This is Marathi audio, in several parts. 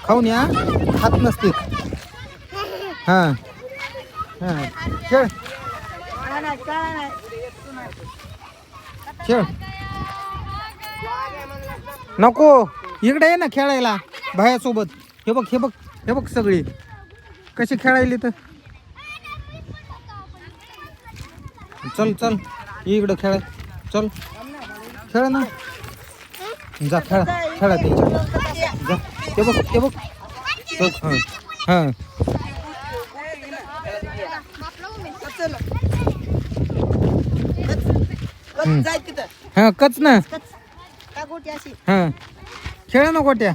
खाऊन या, खात नसते. हा हा खेळ खेळ. नको, इकडे ये ना खेळायला भायासोबत. हे बघ हे बघ हे बघ सगळी कशी खेळायली. तर चल चल इकडं खेळ. चल खेळ ना, जा खेळा खेळा त्यांच्या. जा ते बघ ते बघ. हां हां हां कच ना. हां खेळ ना गोट्या.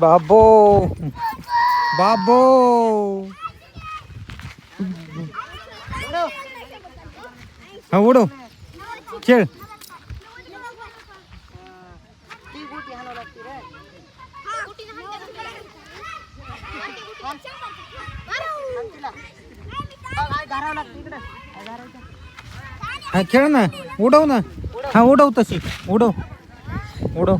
बाबो बाबो हा उडव खेळ. हा खेळ ना, उडव ना. हा उडव तशी उडव उडव.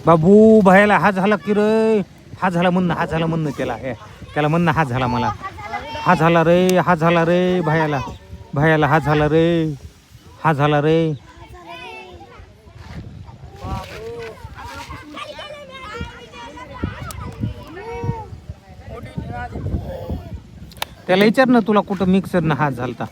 बाबू भायला हा झाला की रे. हा झाला म्हणणं, हा झाला म्हणणं त्याला. हे त्याला म्हणणं हा झाला मला. हा झाला रे, हा झाला रे भायाला. भायाला हा झाला रे, हा झाला रे. त्याला विचार ना तुला कुठं मिक्सर ना हात झालता.